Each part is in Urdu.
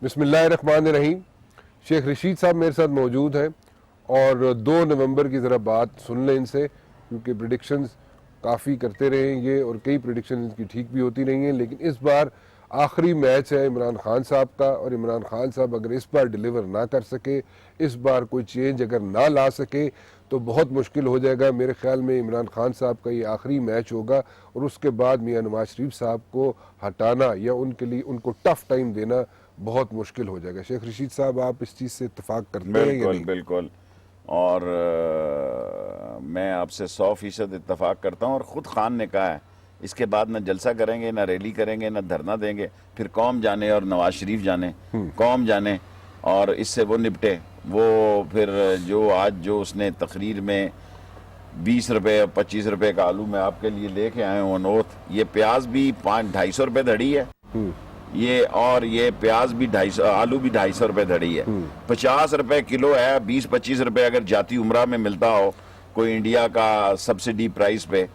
بسم اللہ الرحمن الرحیم. شیخ رشید صاحب میرے ساتھ موجود ہیں اور 2 نومبر کی ذرا بات سن لیں ان سے, کیونکہ پریڈکشنز کافی کرتے رہے ہیں یہ, اور کئی پریڈکشنز کی ٹھیک بھی ہوتی نہیں ہیں, لیکن اس بار آخری میچ ہے عمران خان صاحب کا, اور عمران خان صاحب اگر اس بار ڈیلیور نہ کر سکے, اس بار کوئی چینج اگر نہ لا سکے تو بہت مشکل ہو جائے گا. میرے خیال میں عمران خان صاحب کا یہ آخری میچ ہوگا, اور اس کے بعد میاں نواز شریف صاحب کو ہٹانا یا ان کے لیے ان کو ٹف ٹائم دینا بہت مشکل ہو جائے گا. شیخ رشید صاحب, آپ اس چیز سے اتفاق کرتے ہیں یا نہیں؟ بالکل, اور میں آپ سے 100% اتفاق کرتا ہوں. اور خود خان نے کہا ہے اس کے بعد نہ جلسہ کریں گے, نہ ریلی کریں گے, نہ دھرنا دیں گے. پھر قوم جانے اور نواز شریف جانے, قوم جانے اور اس سے وہ نپٹے. وہ پھر جو آج جو اس نے تقریر میں 20 روپے 25 روپے کا آلو میں آپ کے لیے لے کے آئے ہوں نوت, یہ پیاز بھی 250 روپے دھڑی ہے, یہ پیاز بھی 250, آلو بھی 250 روپے دھڑی ہے. 50 روپے کلو ہے. 20-25 روپے اگر جاتی عمرہ میں ملتا ہو کوئی انڈیا کا سبسڈی پرائز پہ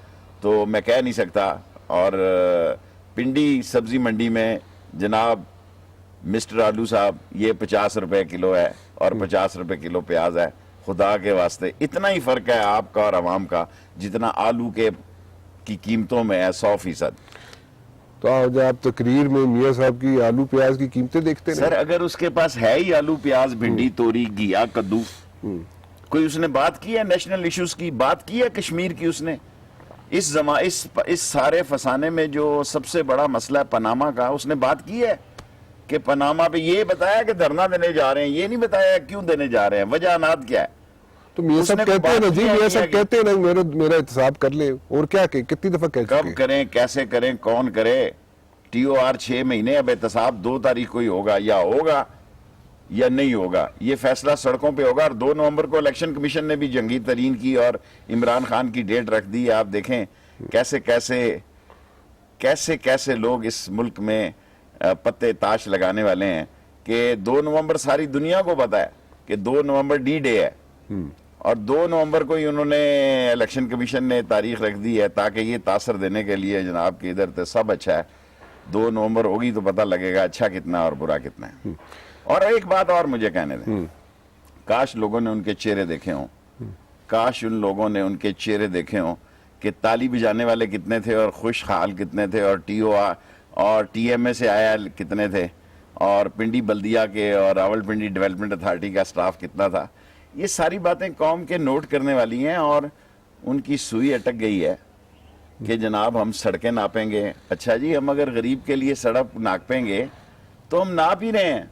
تو میں کہہ نہیں سکتا. اور پنڈی سبزی منڈی میں جناب مسٹر آلو صاحب یہ 50 روپے کلو ہے اور 50 روپے کلو پیاز ہے. خدا کے واسطے اتنا ہی فرق ہے آپ کا اور عوام کا جتنا آلو کی قیمتوں میں ہے 100%. تو آج آپ تقریر میں میاں صاحب کی آلو پیاز کی قیمتیں دیکھتے ہیں سر, اگر اس کے پاس ہے ہی آلو پیاز بھنڈی توری گھیا کدو, کوئی اس نے بات کی ہے نیشنل ایشوز کی, بات کی ہے کشمیر کی؟ اس نے اس سارے فسانے میں جو سب سے بڑا مسئلہ ہے پاناما کا, اس نے بات کی ہے کہ پاناما پہ یہ بتایا کہ دھرنا دینے جا رہے ہیں, یہ نہیں بتایا کیوں دینے جا رہے ہیں, وجہانات کیا ہے. تو میاں صاحب کہتے ہیں نا جی, میاں صاحب کہتے ہیں نا میرا احتساب کر لیں, اور کیا کہ کتنی دفعہ کہہ چکے ہیں. کب کریں, کیسے کریں, کون کرے؟ ٹی او آر 6 مہینے, اب احتساب 2 تاریخ کو ہی ہوگا یا نہیں ہوگا, یہ فیصلہ سڑکوں پہ ہوگا. اور 2 نومبر کو الیکشن کمیشن نے بھی جنگی ترین کی اور عمران خان کی ڈیٹ رکھ دی. آپ دیکھیں کیسے لوگ اس ملک میں پتے تاش لگانے والے ہیں کہ 2 نومبر ساری دنیا کو پتا ہے کہ 2 نومبر ڈی ڈے ہے, اور 2 نومبر کو ہی انہوں نے الیکشن کمیشن نے تاریخ رکھ دی ہے تاکہ یہ تاثر دینے کے لیے جناب کہ ادھر تو سب اچھا ہے. 2 نومبر ہوگی تو پتہ لگے گا اچھا کتنا اور برا کتنا ہے. اور ایک بات اور مجھے کہنے دیں, کاش لوگوں نے ان کے چہرے دیکھے ہوں, کاش ان لوگوں نے ان کے چہرے دیکھے ہوں کہ تالی بجانے والے کتنے تھے اور خوش حال کتنے تھے, اور ٹی او آر اور ٹی ایم اے سے آیا کتنے تھے, اور پنڈی بلدیہ کے اور راول پنڈی ڈیولپمنٹ اتھارٹی کا سٹاف کتنا تھا. یہ ساری باتیں قوم کے نوٹ کرنے والی ہیں, اور ان کی سوئی اٹک گئی ہے کہ جناب ہم سڑکیں ناپیں گے. اچھا جی, ہم اگر غریب کے لیے سڑک ناپیں گے تو ہم ناپ ہی رہے ہیں.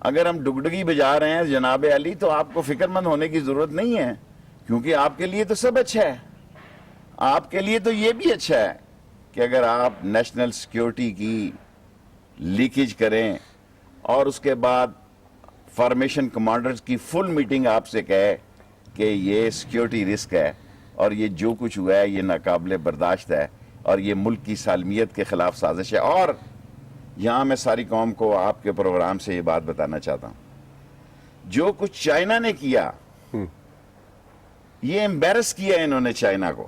اگر ہم ڈگڈگی بجا رہے ہیں جناب علی تو آپ کو فکر مند ہونے کی ضرورت نہیں ہے, کیونکہ آپ کے لیے تو سب اچھا ہے. آپ کے لیے تو یہ بھی اچھا ہے کہ اگر آپ نیشنل سیکیورٹی کی لیکیج کریں اور اس کے بعد فارمیشن کمانڈرز کی فل میٹنگ آپ سے کہے کہ یہ سیکیورٹی رسک ہے اور یہ جو کچھ ہوا ہے یہ ناقابل برداشت ہے اور یہ ملک کی سالمیت کے خلاف سازش ہے. اور یہاں میں ساری قوم کو آپ کے پروگرام سے یہ بات بتانا چاہتا ہوں, جو کچھ چائنا نے کیا یہ امبیرس کیا انہوں نے چائنا کو,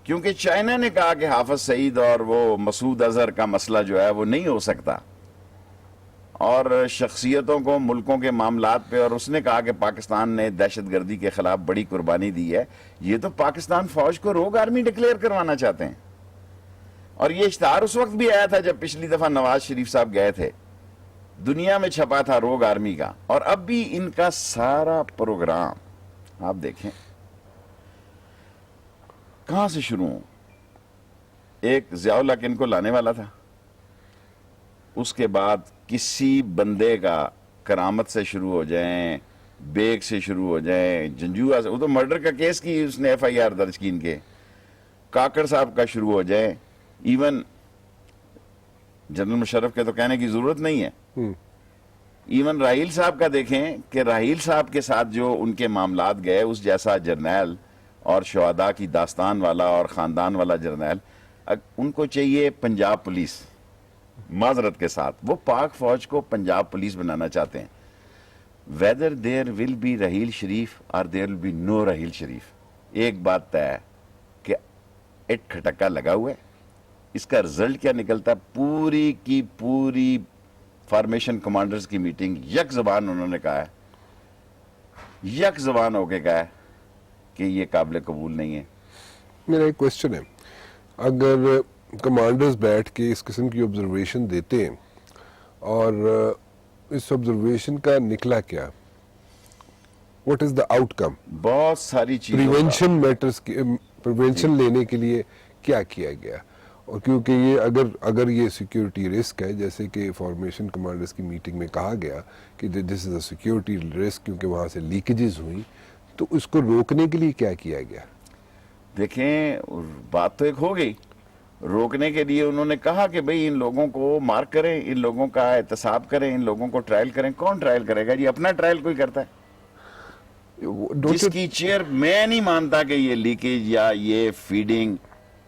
کیونکہ چائنا نے کہا کہ حافظ سعید اور وہ مسعود اظہر کا مسئلہ جو ہے وہ نہیں ہو سکتا, اور شخصیتوں کو ملکوں کے معاملات پہ, اور اس نے کہا کہ پاکستان نے دہشت گردی کے خلاف بڑی قربانی دی ہے. یہ تو پاکستان فوج کو روگ آرمی ڈکلیئر کروانا چاہتے ہیں, اور یہ اشتہار اس وقت بھی آیا تھا جب پچھلی دفعہ نواز شریف صاحب گئے تھے, دنیا میں چھپا تھا روگ آرمی کا. اور اب بھی ان کا سارا پروگرام آپ دیکھیں کہاں سے شروع ہوں. ایک ضیاء الحق ان کو لانے والا تھا, اس کے بعد کسی بندے کا کرامت سے شروع ہو جائیں, بیگ سے شروع ہو جائیں, جنجوعہ سے, وہ تو مرڈر کا کیس کی اس نے ایف آئی آر درج کی ان کے, کاکڑ صاحب کا شروع ہو جائیں, ایون جنرل مشرف کے تو کہنے کی ضرورت نہیں ہے, ایون راحیل صاحب کا دیکھیں کہ راحیل صاحب کے ساتھ جو ان کے معاملات گئے, اس جیسا جرنیل اور شہداء کی داستان والا اور خاندان والا جرنیل, ان کو چاہیے پنجاب پولیس, معذرت کے ساتھ وہ پاک فوج کو پنجاب پولیس بنانا چاہتے ہیں. whether there will be Raheel Sharif or there will be no Raheel شریف, ایک بات طے ہے کہ ایک کھٹکا لگا ہوا ہے. اس کا رزلٹ کیا نکلتا ہے, پوری کی پوری فارمیشن کمانڈرز کی میٹنگ یک زبان انہوں نے کہا ہے, یک زبان ہو کے کہا ہے کہ یہ قابل قبول نہیں ہے. میرا ایک کوشچن ہے, اگر کمانڈرز بیٹھ کے اس قسم کی آبزرویشن دیتے ہیں اور اس آبزرویشن کا نکلا کیا, واٹ از دا آؤٹ کم؟ بہت ساری چیزیں پریونشن لینے کے لیے کیا کیا گیا؟ اور کیونکہ یہ اگر یہ سیکیورٹی رسک ہے, جیسے کہ فارمیشن کمانڈرز کی میٹنگ میں کہا گیا کہ دس از اے سیکیورٹی رسک کیونکہ وہاں سے لیکیجز ہوئی, تو اس کو روکنے کے لیے کیا کیا گیا؟ دیکھیں بات تو ایک ہو گئی, روکنے کے لیے انہوں نے کہا کہ بھئی ان لوگوں کو مارک کریں, ان لوگوں کا احتساب کریں, ان لوگوں کو ٹرائل کریں. کون ٹرائل کرے گا جی؟ اپنا ٹرائل کوئی کرتا ہے جس کی چیئر. میں نہیں مانتا کہ یہ لیکیج یا یہ فیڈنگ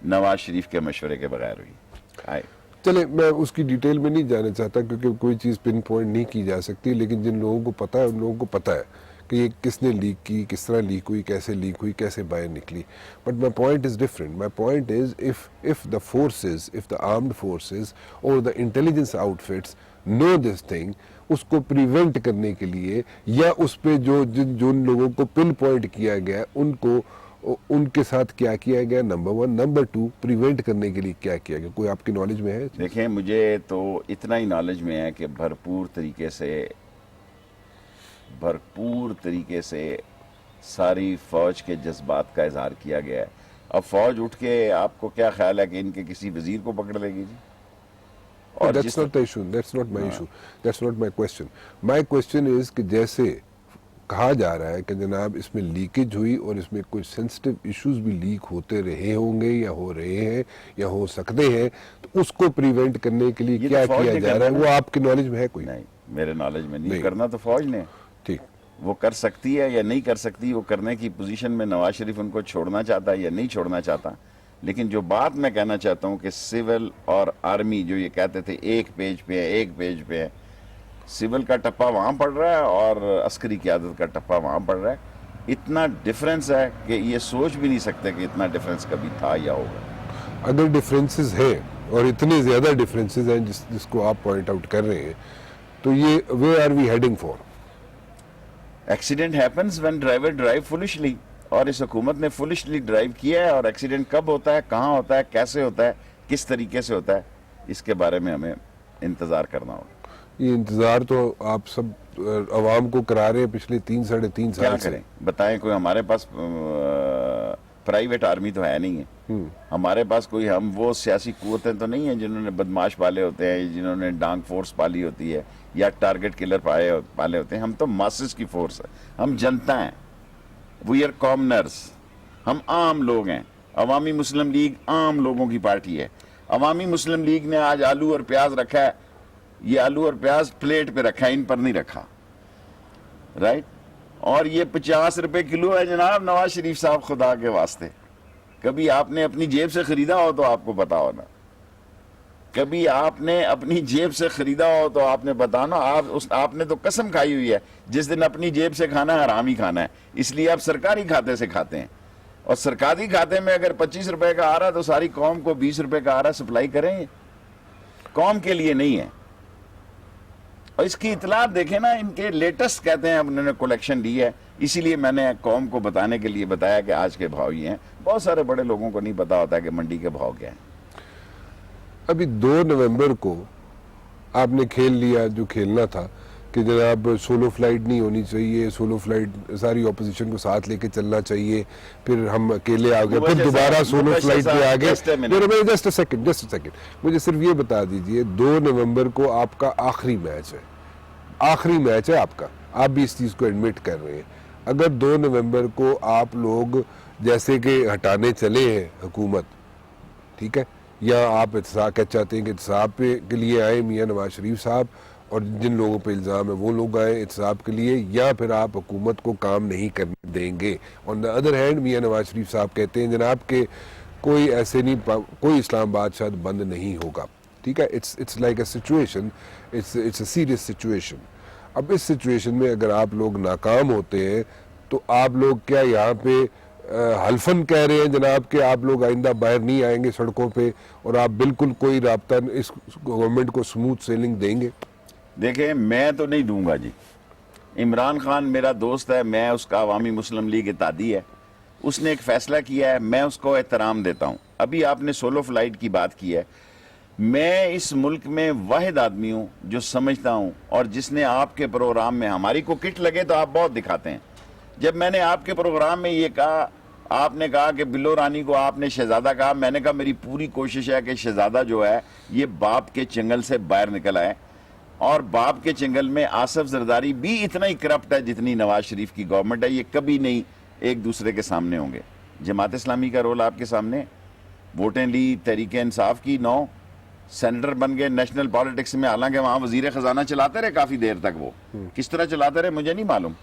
نواز شریف کے مشورے کے بغیر ہوئی. چلے میں اس کی ڈیٹیل میں نہیں جانا چاہتا کیونکہ کوئی چیز پن پوائنٹ نہیں کی جا سکتی, لیکن جن لوگوں کو پتا ہے ان لوگوں کو پتا ہے کہ یہ کس نے لیک کی, کس طرح لیک ہوئی, کیسے لیک ہوئی, کیسے باہر نکلی. But my point is different. My point is if the forces, if the armed forces or the intelligence outfits know this thing, اس کو پریونٹ کرنے کے لیے یا اس پہ جو جن لوگوں کو پن پوائنٹ کیا گیا ان کے ساتھ کیا کیا گیا, نمبر 1. نمبر 2, پریونٹ کرنے کے لیے کیا کیا گیا, کوئی آپ کی نالج میں ہے؟ دیکھیں مجھے تو اتنا ہی نالج میں ہے کہ بھرپور طریقے سے ساری فوج کے جذبات کا اظہار کیا گیا ہے. اب فوج اٹھ کے آپ کو کیا خیال ہے کہ ان کے کسی وزیر کو پکڑ لے گی جی؟ اور That's not the issue. That's not my issue. That's not my question. My question is کہ جیسے کہا جا رہا ہے کہ جناب اس میں لیکیج ہوئی اور اس میں کچھ سینسٹیو ایشوز بھی لیک ہوتے رہے ہوں گے یا ہو رہے ہیں یا ہو سکتے ہیں, تو اس کو پریونٹ کرنے کے لیے کیا کیا جا رہا ہے؟ وہ آپ کی نالج میں ہے کوئی؟ نہیں, میرے نالج میں نہیں. کرنا تو فوج نے. ٹھیک, وہ کر سکتی ہے یا نہیں کر سکتی, وہ کرنے کی پوزیشن میں نواز شریف ان کو چھوڑنا چاہتا ہے یا نہیں چھوڑنا چاہتا. لیکن جو بات میں کہنا چاہتا ہوں کہ سول اور آرمی جو یہ کہتے تھے ایک پیج پہ ہے, سول کا ٹپا وہاں پڑ رہا ہے اور عسکری قیادت کا ٹپا وہاں پڑ رہا ہے. اتنا ڈفرنس ہے کہ یہ سوچ بھی نہیں سکتے کہ اتنا ڈفرنس کبھی تھا یا ہوگا. اگر ڈفرینسز ہیں اور اتنے زیادہ ڈفرینسز ہیں جس کو آپ پوائنٹ آؤٹ کر رہے ہیں, تو یہ where are we heading for? Accident happens when driver drive foolishly, اور اس حکومت نے فولشلی ڈرائیو کیا ہے. اور ایکسیڈنٹ کب ہوتا ہے, کہاں ہوتا ہے, کیسے ہوتا ہے, کس طریقے سے ہوتا ہے, اس کے بارے میں ہمیں انتظار کرنا ہوگا. یہ انتظار تو آپ سب عوام کو کرا رہے ہیں پچھلے 3 ساڑھے 3 سال کیا کریں بتائیں؟ کوئی ہمارے پاس پرائیویٹ آرمی تو ہے نہیں ہے, ہمارے پاس کوئی ہم وہ سیاسی قوتیں تو نہیں ہیں جنہوں نے بدماش پالے ہوتے ہیں, جنہوں نے ڈانگ فورس پالی ہوتی ہے یا ٹارگٹ کلر پالے ہوتے ہیں. ہم تو ماسز کی فورس ہے, ہم جنتا ہیں, وی آر کامنرز, ہم عام لوگ ہیں. عوامی مسلم لیگ عام لوگوں کی پارٹی ہے. عوامی مسلم لیگ نے آج آلو اور پیاز رکھا ہے, یہ آلو اور پیاز پلیٹ پہ رکھا ہے, ان پر نہیں رکھا, رائٹ. اور یہ 50 روپے کلو ہے جناب نواز شریف صاحب, خدا کے واسطے کبھی آپ نے اپنی جیب سے خریدا ہو تو آپ کو پتا ہونا, کبھی آپ نے اپنی جیب سے خریدا ہو تو آپ نے بتانا. آپ نے تو قسم کھائی ہوئی ہے جس دن اپنی جیب سے کھانا ہے حرام ہی کھانا ہے, اس لیے آپ سرکاری کھاتے سے کھاتے ہیں. اور سرکاری کھاتے میں اگر 25 روپے کا آ رہا ہے تو ساری قوم کو 20 روپے کا آ رہا ہے, سپلائی کریں, قوم کے لیے نہیں ہے. اور اس کی اطلاع دیکھیں نا, ان کے لیٹسٹ کہتے ہیں انہوں نے کلیکشن لی ہے, اسی لیے میں نے قوم کو بتانے کے لیے بتایا کہ آج کے بھاؤ یہ ہیں. بہت سارے بڑے لوگوں کو نہیں پتا ہوتا کہ منڈی کے بھاؤ کیا ہیں. ابھی 2 نومبر کو آپ نے کھیل لیا جو کھیلنا تھا کہ جناب سولو فلائٹ نہیں ہونی چاہیے, سولو فلائٹ ساری اپوزیشن کو ساتھ لے کے چلنا چاہیے, پھر ہم اکیلے آ گئے, پھر دوبارہ سولو فلائٹ پہ آ گئے. جسٹ اے سیکنڈ مجھے صرف یہ بتا دیجئے, 2 نومبر کو آپ کا آخری میچ ہے, آخری میچ ہے آپ کا, آپ بھی اس چیز کو ایڈمٹ کر رہے ہیں. اگر 2 نومبر کو آپ لوگ جیسے کہ ہٹانے چلے ہیں حکومت, ٹھیک ہے, یا آپ احتساب کیا چاہتے ہیں کہ احتساب کے لیے آئے میاں نواز شریف صاحب, اور جن لوگوں پہ الزام ہے وہ لوگ آئے احتساب کے لیے, یا پھر آپ حکومت کو کام نہیں کرنے دیں گے. آن the other hand Mian Nawaz Sharif صاحب کہتے ہیں جناب کہ کوئی ایسے نہیں, کوئی اسلام آباد شاید بند نہیں ہوگا, ٹھیک ہے. It's like a situation, it's a serious situation. اب اس سچویشن میں اگر آپ لوگ ناکام ہوتے ہیں تو آپ لوگ کیا یہاں پہ حلفن کہہ رہے ہیں جناب کہ آپ لوگ آئندہ باہر نہیں آئیں گے سڑکوں پہ, اور آپ بالکل کوئی رابطہ اس گورنمنٹ کو سموتھ سیلنگ دیں گے؟ دیکھیں میں تو نہیں دوں گا جی. عمران خان میرا دوست ہے, میں اس کا عوامی مسلم لیگ اتحادی ہے, اس نے ایک فیصلہ کیا ہے, میں اس کو احترام دیتا ہوں. ابھی آپ نے سولو فلائٹ کی بات کی ہے, میں اس ملک میں واحد آدمی ہوں جو سمجھتا ہوں, اور جس نے آپ کے پروگرام میں, ہماری کو کٹ لگے تو آپ بہت دکھاتے ہیں, جب میں نے آپ کے پروگرام میں یہ کہا, آپ نے کہا کہ بلو رانی کو آپ نے شہزادہ کہا, میں نے کہا میری پوری کوشش ہے کہ شہزادہ جو ہے یہ باپ کے چنگل سے باہر نکل آئے, اور باپ کے چنگل میں آصف زرداری بھی اتنا ہی کرپٹ ہے جتنی نواز شریف کی گورنمنٹ ہے, یہ کبھی نہیں ایک دوسرے کے سامنے ہوں گے. جماعت اسلامی کا رول آپ کے سامنے, ووٹیں لی تحریک انصاف کی, 9 سینیٹر بن گئے نیشنل پالیٹکس میں, حالانکہ وہاں وزیر خزانہ چلاتے رہے کافی دیر تک, وہ کس طرح چلاتے رہے مجھے نہیں معلوم.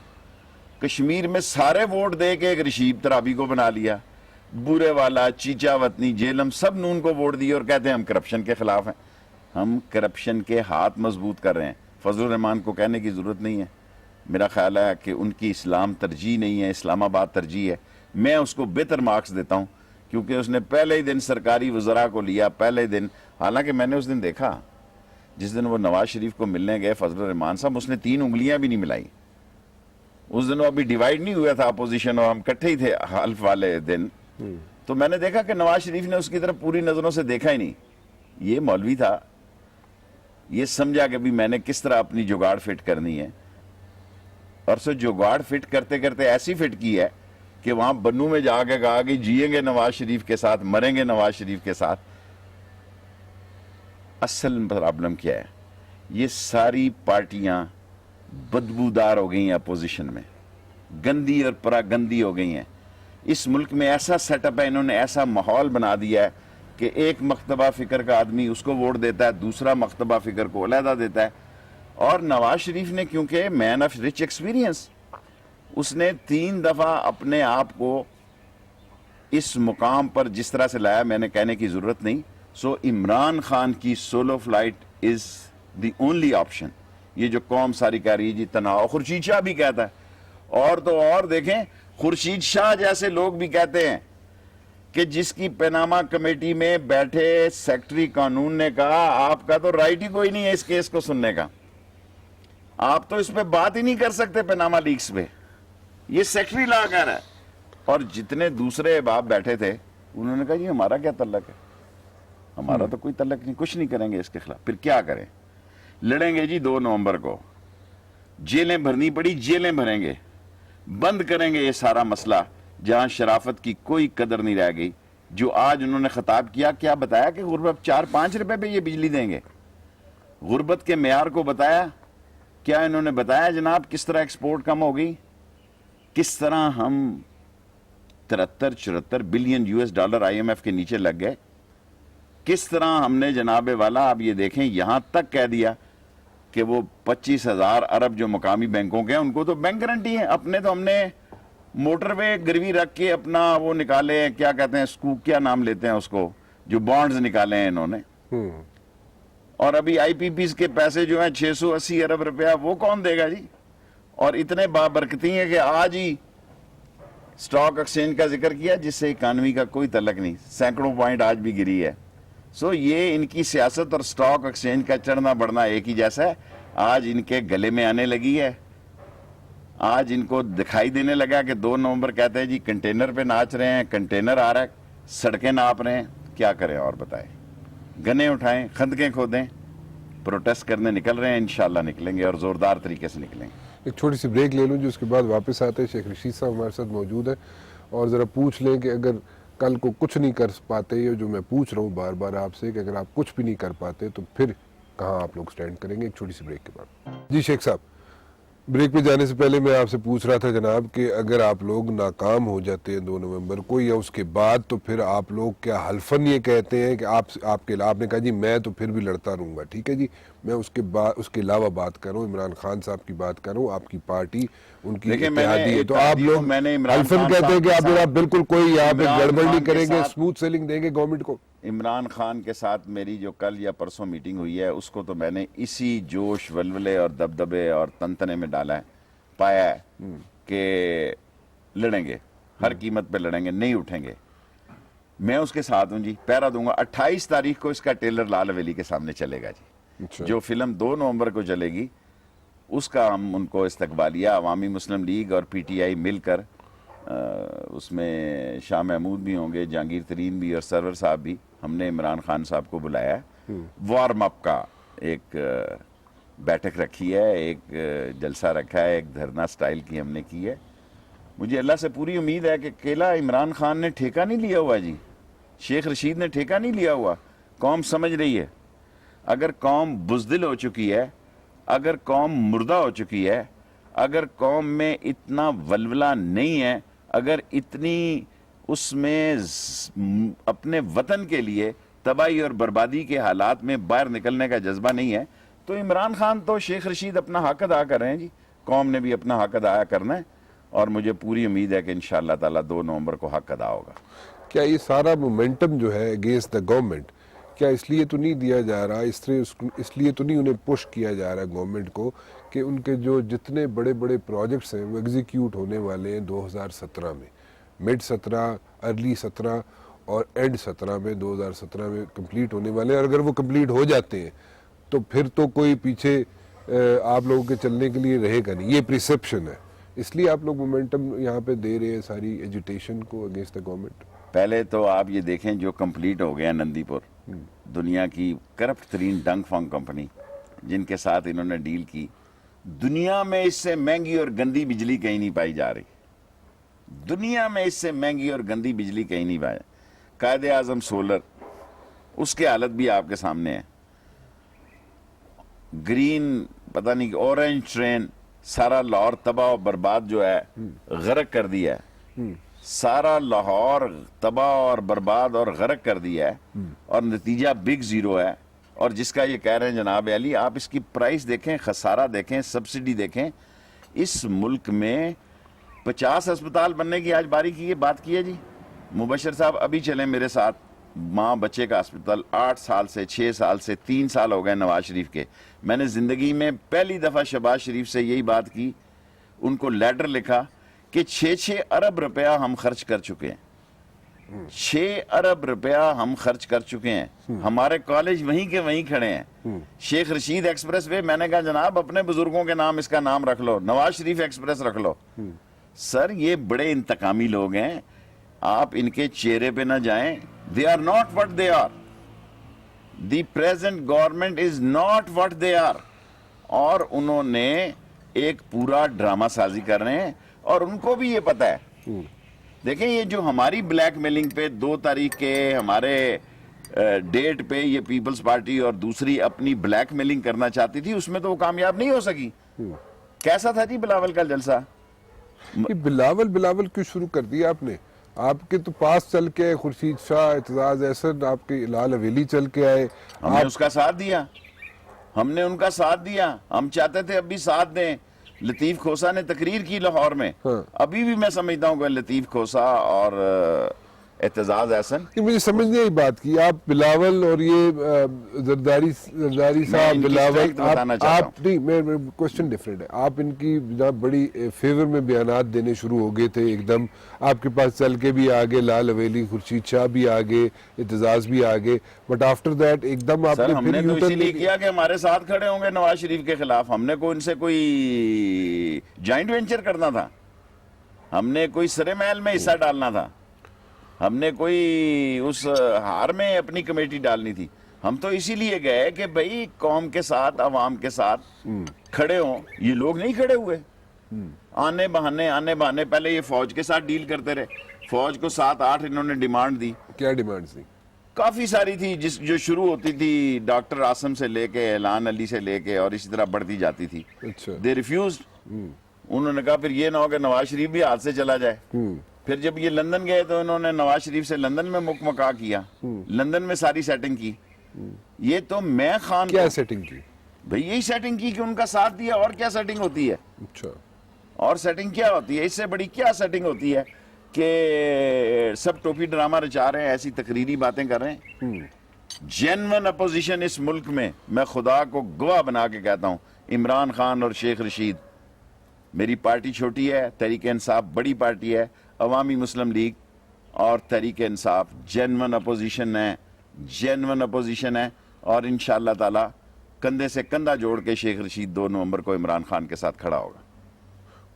کشمیر میں سارے ووٹ دے کے ایک رشید ترابی کو بنا لیا, بورے والا, چیچا وطنی, جیلم, سب نون کو ووٹ دیے اور کہتے ہیں ہم کرپشن کے خلاف ہیں. ہم کرپشن کے ہاتھ مضبوط کر رہے ہیں. فضل الرحمان کو کہنے کی ضرورت نہیں ہے, میرا خیال ہے کہ ان کی اسلام ترجیح نہیں ہے, اسلام آباد ترجیح ہے. میں اس کو بہتر مارکس دیتا ہوں کیونکہ اس نے پہلے ہی دن سرکاری وزراء کو لیا, پہلے دن. حالانکہ میں نے اس دن دیکھا, جس دن وہ نواز شریف کو ملنے گئے فضل الرحمان صاحب, اس نے 3 انگلیاں بھی نہیں ملائی. اس دن وہ ابھی ڈیوائیڈ نہیں ہوا تھا اپوزیشن, اور ہم کٹھے ہی تھے حلف والے دن. تو میں نے دیکھا کہ نواز شریف نے اس کی طرف پوری نظروں سے دیکھا ہی نہیں. یہ مولوی تھا, یہ سمجھا کہ بھی میں نے کس طرح اپنی جگاڑ فٹ کرنی ہے, اور سو جگاڑ فٹ کرتے کرتے ایسی فٹ کی ہے کہ وہاں بنو میں جا کے کہا کہ جئیں گے نواز شریف کے ساتھ, مریں گے نواز شریف کے ساتھ. اصل پرابلم کیا ہے, یہ ساری پارٹیاں بدبودار ہو گئی ہیں, اپوزیشن میں گندی اور پراگندی ہو گئی ہیں. اس ملک میں ایسا سیٹ اپ ہے, انہوں نے ایسا ماحول بنا دیا ہے کہ ایک مکتبہ فکر کا آدمی اس کو ووٹ دیتا ہے, دوسرا مکتبہ فکر کو علیحدہ دیتا ہے. اور نواز شریف نے, کیونکہ مین آف رچ ایکسپیرینس, اس نے 3 دفعہ اپنے آپ کو اس مقام پر جس طرح سے لایا, میں نے کہنے کی ضرورت نہیں. سو عمران خان کی solo flight is the only option. یہ جو قوم ساری کہہ رہی ہے جی تناؤ, خورشید شاہ بھی کہتا ہے, اور تو اور دیکھیں خورشید شاہ جیسے لوگ بھی کہتے ہیں کہ جس کی پیناما کمیٹی میں بیٹھے سیکٹری قانون نے کہا آپ کا تو رائٹ ہی کوئی نہیں ہے اس کیس کو سننے کا, آپ تو اس پہ بات ہی نہیں کر سکتے پیناما لیکس پہ, یہ سیکٹری لا کہہ رہا ہے. اور جتنے دوسرے باپ بیٹھے تھے انہوں نے کہا جی ہمارا کیا تعلق ہے, ہمارا تو کوئی تعلق نہیں, کچھ نہیں کریں گے اس کے خلاف. پھر کیا کریں, لڑیں گے جی 2 نومبر کو, جیلیں بھرنی پڑی جیلیں بھریں گے, بند کریں گے یہ سارا مسئلہ جہاں شرافت کی کوئی قدر نہیں رہ گئی. جو آج انہوں نے خطاب کیا, کیا بتایا کہ غربت 4-5 روپے پہ یہ بجلی دیں گے, غربت کے معیار کو بتایا. کیا انہوں نے بتایا جناب کس طرح ایکسپورٹ کم ہو گئی, کس طرح ہم 73-74 بلین $US IMF کے نیچے لگ گئے, کس طرح ہم نے جناب والا آپ یہ دیکھیں یہاں تک کہہ دیا کہ وہ 25,000 ارب جو مقامی بینکوں کے ہیں ان کو تو بینک گارنٹی ہے. اپنے تو ہم نے موٹر وے گروی رکھ کے اپنا وہ نکالے, کیا کہتے ہیں سکوک, کیا نام لیتے ہیں اس کو, جو بانڈز نکالے ہیں انہوں نے. اور ابھی آئی پی پیز کے پیسے جو ہیں 680 ارب روپیہ وہ کون دے گا جی. اور اتنے بابرکتی ہیں کہ آج ہی سٹاک ایکسچینج کا ذکر کیا جس سے اکانومی کا کوئی تعلق نہیں, سینکڑوں پوائنٹ آج بھی گری ہے. سو یہ ان کی سیاست اور سٹاک ایکسچینج کا چڑھنا بڑھنا ایک ہی جیسا ہے. آج ان کے گلے میں آنے لگی ہے, آج ان کو دکھائی دینے لگا کہ 2 نومبر کہتے ہیں جی کنٹینر پہ ناچ رہے ہیں, کنٹینر آ رہا ہے, سڑکیں ناپ رہے ہیں. کیا کریں اور بتائیں, گنے اٹھائیں, خندقیں کھودیں, پروٹیسٹ کرنے نکل رہے ہیں, انشاءاللہ نکلیں گے اور زوردار طریقے سے نکلیں گے. ایک چھوٹی سی بریک لے لوں جو اس کے بعد واپس آتے ہیں. شیخ رشید صاحب ہمارے ساتھ موجود ہیں, اور ذرا پوچھ لیں کہ اگر کل کو کچھ نہیں کر پاتے, یہ جو میں پوچھ رہا ہوں بار بار آپ سے کہ اگر آپ کچھ بھی نہیں کر پاتے تو پھر کہاں آپ لوگ سٹینڈ کریں گے. ایک چھوٹی سی بریک کے بعد. جی شیخ صاحب, بریک پہ جانے سے پہلے میں آپ سے پوچھ رہا تھا جناب کہ اگر آپ لوگ ناکام ہو جاتے ہیں 2 نومبر کو یا اس کے بعد, تو پھر آپ لوگ کیا حلفاً یہ کہتے ہیں کہ آپ نے کہا جی میں تو پھر بھی لڑتا رہوں گا, ٹھیک ہے جی, میں اس کے علاوہ بات کر رہا ہوں, عمران خان صاحب کی بات کر رہا ہوں, آپ کی پارٹی ان کی اتحادی ہے, تو آپ لوگ حلفاً کہتے ہیں کہ آپ بالکل کوئی یہاں پہ گڑبڑ نہیں کریں گے, اسموتھ سیلنگ دیں گے گورنمنٹ کو. عمران خان کے ساتھ میری جو کل یا پرسوں میٹنگ ہوئی ہے اس کو تو میں نے اسی جوش ولولے اور دبدبے اور تنتنے میں ڈالا ہے, پایا ہے کہ لڑیں گے, ہر قیمت پہ لڑیں گے, نہیں اٹھیں گے. میں اس کے ساتھ ہوں جی, پہرا دوں گا. 28 تاریخ کو اس کا ٹیلر لال حویلی کے سامنے چلے گا جی. جو فلم 2 نومبر کو چلے گی اس کا ہم ان کو استقبالیہ عوامی مسلم لیگ اور پی ٹی آئی مل کر اس میں شاہ محمود بھی ہوں گے, جہانگیر ترین بھی اور سرور صاحب بھی, ہم نے عمران خان صاحب کو بلایا ہے. وارم اپ کا ایک بیٹھک رکھی ہے, ایک جلسہ رکھا ہے, ایک دھرنا سٹائل کی ہم نے کی ہے. مجھے اللہ سے پوری امید ہے کہ اکیلا عمران خان نے ٹھیکہ نہیں لیا ہوا جی, شیخ رشید نے ٹھیکہ نہیں لیا ہوا. قوم سمجھ رہی ہے. اگر قوم بزدل ہو چکی ہے, اگر قوم مردہ ہو چکی ہے, اگر قوم میں اتنا ولولہ نہیں ہے, اگر اتنی اس میں اپنے وطن کے لیے تباہی اور بربادی کے حالات میں باہر نکلنے کا جذبہ نہیں ہے, تو عمران خان تو شیخ رشید اپنا حق ادا کر رہے ہیں جی, قوم نے بھی اپنا حق ادا کرنا ہے. اور مجھے پوری امید ہے کہ انشاءاللہ تعالیٰ 2 نومبر کو حق ادا ہوگا. کیا یہ سارا مومنٹم جو ہے اگینسٹ دا گورنمنٹ, کیا اس لیے تو نہیں دیا جا رہا, اس لیے تو نہیں انہیں پش کیا جا رہا ہے گورنمنٹ کو کہ ان کے جو جتنے بڑے بڑے پروجیکٹس ہیں وہ ایگزیکیوٹ ہونے والے ہیں 2017 میں, مڈ 17, ارلی 17 اور اینڈ 17 میں, 2017 میں کمپلیٹ ہونے والے ہیں. اور اگر وہ کمپلیٹ ہو جاتے ہیں تو پھر تو کوئی پیچھے آپ لوگوں کے چلنے کے لیے رہے گا نہیں, یہ پرسیپشن ہے. اس لیے آپ لوگ مومنٹم یہاں پہ دے رہے ہیں ساری ایجیٹیشن کو اگینسٹ دا گورنمنٹ. پہلے تو آپ یہ دیکھیں جو کمپلیٹ ہو گیا نندی پور, دنیا کی کرپٹ ترین ڈنگ فانگ کمپنی جن کے ساتھ انہوں نے ڈیل کی, دنیا میں اس سے مہنگی اور گندی بجلی کہیں نہیں پائی جا رہی. دنیا میں اس سے مہنگی اور گندی بجلی کہیں نہیں پائی. قائد اعظم سولر, اس کے حالت بھی آپ کے سامنے ہے. گرین پتہ نہیں اورنج ٹرین, سارا لاہور تباہ و برباد جو ہے غرق کر دیا ہے. سارا لاہور تباہ اور برباد اور غرق کر دیا ہے, اور نتیجہ بگ زیرو ہے. اور جس کا یہ کہہ رہے ہیں جناب علی, آپ اس کی پرائس دیکھیں, خسارہ دیکھیں, سبسڈی دیکھیں. اس ملک میں 50 ہسپتال بننے کی آج باری کی بات کی ہے جی. مبشر صاحب ابھی چلیں میرے ساتھ, ماں بچے کا ہسپتال 8 سال سے 6 سال سے 3 سال ہو گئے نواز شریف کے. میں نے زندگی میں پہلی دفعہ شہباز شریف سے یہی بات کی, ان کو لیٹر لکھا کہ 6 ارب روپیہ ہم خرچ کر چکے ہیں. 6 ارب روپیہ ہم خرچ کر چکے ہیں. ہمارے کالج وہیں کے وہیں کھڑے ہیں. شیخ رشید ایکسپریس وے, میں نے کہا جناب اپنے بزرگوں کے نام اس کا نام رکھ لو, نواز شریف ایکسپریس رکھ لو. سر یہ بڑے انتقامی لوگ ہیں, آپ ان کے چہرے پہ نہ جائیں. They are not what they are. The present government is not what they are. اور انہوں نے ایک پورا ڈرامہ سازی کر رہے ہیں, اور ان کو بھی یہ پتہ ہے. دیکھیں یہ جو ہماری بلیک میلنگ پہ 2 تاریخ کے ہمارے ڈیٹ پہ یہ پیپلز پارٹی اور دوسری اپنی بلیک میلنگ کرنا چاہتی تھی, اس میں تو وہ کامیاب نہیں ہو سکی. کیسا تھا جی بلاول کا جلسہ؟ بلاول کیوں شروع کر دیا آپ نے؟ آپ کے تو پاس چل کے آئے خورشید شاہ, اعتزاز احسن, آپ کے لال حویلی چل کے آئے. ہم نے اس کا ساتھ دیا, ہم نے ان کا ساتھ دیا. ہم چاہتے تھے اب بھی ساتھ دیں. لطیف کھوسا نے تقریر کی لاہور میں, ابھی بھی میں سمجھتا ہوں کہ لطیف کھوسا اور اعتزاز احسن, مجھے سمجھ نہیں آئی بات کی. آپ بلاول اور یہ زرداری صاحب, بلاول آپ نہیں, میں کوشچن ڈیفرنٹ ہے. آپ ان کی بڑی فیور میں بیانات دینے شروع ہو گئے تھے ایک دم. آپ کے پاس چل کے بھی آگے, لال حویلی خورشید شاہ بھی آگے, اعتزاز بھی آگے, بٹ آفٹر دیٹ ایک دم آپ نے ہم نے تو اسی لیے کیا کہ ہمارے ساتھ کھڑے ہوں گے نواز شریف کے خلاف. ہم نے کوئی ان سے کوئی جوائنٹ وینچر کرنا تھا, ہم نے کوئی سرے محل میں حصہ ڈالنا تھا, ہم نے کوئی اس ہار میں اپنی کمیٹی ڈالنی تھی. ہم تو اسی لیے گئے کہ بھئی قوم کے ساتھ, عوام کے ساتھ کھڑے ہوں. یہ لوگ نہیں کھڑے ہوئے, آنے بہانے پہلے یہ فوج کے ساتھ ڈیل کرتے رہے. فوج کو 7-8 انہوں نے ڈیمانڈ دی. کیا ڈیمانڈ تھی؟ کافی ساری تھی, جو شروع ہوتی تھی ڈاکٹر عاصم سے لے کے, اعلان علی سے لے کے, اور اسی طرح بڑھتی جاتی تھی. دے ریفیوزڈ. انہوں نے کہا پھر یہ نہ ہو کہ نواز شریف بھی ہاتھ سے چلا جائے. پھر جب یہ لندن گئے تو انہوں نے نواز شریف سے لندن میں مکمکا کیا, لندن میں ساری سیٹنگ کی. یہ تو میں خان کیا سیٹنگ کی بھئی؟ یہی سیٹنگ کی کہ ان کا ساتھ دیا. اور کیا سیٹنگ ہوتی ہے؟ اچھا, اور سیٹنگ کیا ہوتی ہے؟ اس سے بڑی کیا سیٹنگ ہوتی ہے کہ سب ٹوپی ڈرامہ رچا رہے ہیں, ایسی تقریری باتیں کر رہے ہیں. جینون اپوزیشن اس ملک میں خدا کو گواہ بنا کے کہتا ہوں, عمران خان اور شیخ رشید, میری پارٹی چھوٹی ہے, تحریک انصاف بڑی پارٹی ہے, عوامی مسلم لیگ اور تحریک انصاف جینون اپوزیشن ہے. اور انشاءاللہ تعالی کندھے سے کندھا جوڑ کے شیخ رشید 2 نومبر کو عمران خان کے ساتھ کھڑا ہوگا.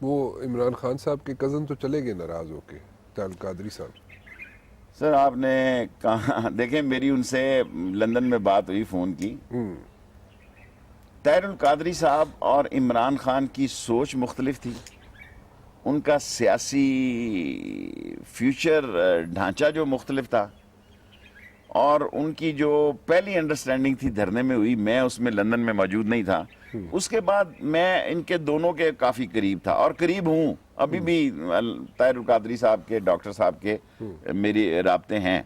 وہ عمران خان صاحب کے کزن تو چلے گئے ناراض ہو کے، طاہر القادری صاحب. سر آپ نے کہا، دیکھیں میری ان سے لندن میں بات ہوئی فون کی. طاہر القادری صاحب اور عمران خان کی سوچ مختلف تھی، ان کا سیاسی فیوچر ڈھانچہ جو مختلف تھا، اور ان کی جو پہلی انڈرسٹینڈنگ تھی دھرنے میں ہوئی، میں اس میں لندن میں موجود نہیں تھا. اس کے بعد میں ان کے دونوں کے کافی قریب تھا اور قریب ہوں ابھی بھی. طاہر القادری صاحب کے، ڈاکٹر صاحب کے میری رابطے ہیں.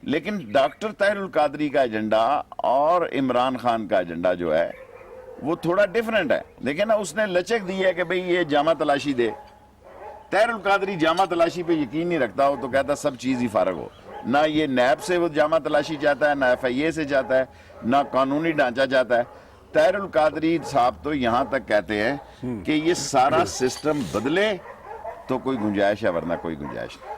لیکن ڈاکٹر طاہر القادری کا ایجنڈا اور عمران خان کا ایجنڈا جو ہے وہ تھوڑا ڈیفرنٹ ہے. دیکھیں نا، اس نے لچک دی ہے کہ بھئی یہ جامع تلاشی دے. طاہر القادری جامع تلاشی پہ یقین نہیں رکھتا ہو تو کہتا سب چیز ہی فارغ ہو. نہ یہ نیب سے وہ جامع تلاشی چاہتا ہے، نہ ایف آئی اے سے چاہتا ہے، نہ قانونی ڈھانچہ چاہتا ہے. طاہر القادری صاحب تو یہاں تک کہتے ہیں کہ یہ سارا سسٹم بدلے تو کوئی گنجائش ہے، ورنہ کوئی گنجائش نہیں.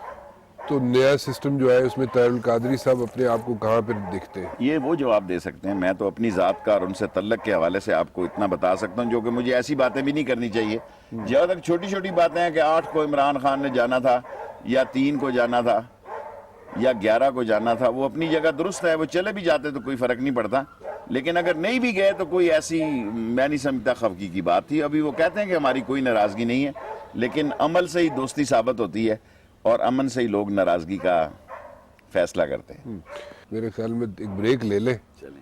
تو نیا سسٹم جو ہے اس میں طاہر القادری صاحب اپنے آپ کو کہاں پہ دیکھتے ہیں؟ یہ وہ جواب دے سکتے ہیں. میں تو اپنی ذات کا اور ان سے تعلق کے حوالے سے آپ کو اتنا بتا سکتا ہوں، جو کہ مجھے ایسی باتیں بھی نہیں کرنی چاہیے. جہاں تک چھوٹی چھوٹی باتیں ہیں کہ 8 کو عمران خان نے جانا تھا یا 3 کو جانا تھا یا 11 کو جانا تھا، وہ اپنی جگہ درست ہے. وہ چلے بھی جاتے تو کوئی فرق نہیں پڑتا. لیکن اگر نہیں بھی گئے تو کوئی ایسی میں نہیں سمجھتا خفگی کی بات تھی. ابھی وہ کہتے ہیں کہ ہماری کوئی ناراضگی نہیں ہے، لیکن عمل سے ہی دوستی ثابت ہوتی ہے اور امن سے ہی لوگ ناراضگی کا فیصلہ کرتے ہیں. میرے خیال میں ایک بریک لے لیں،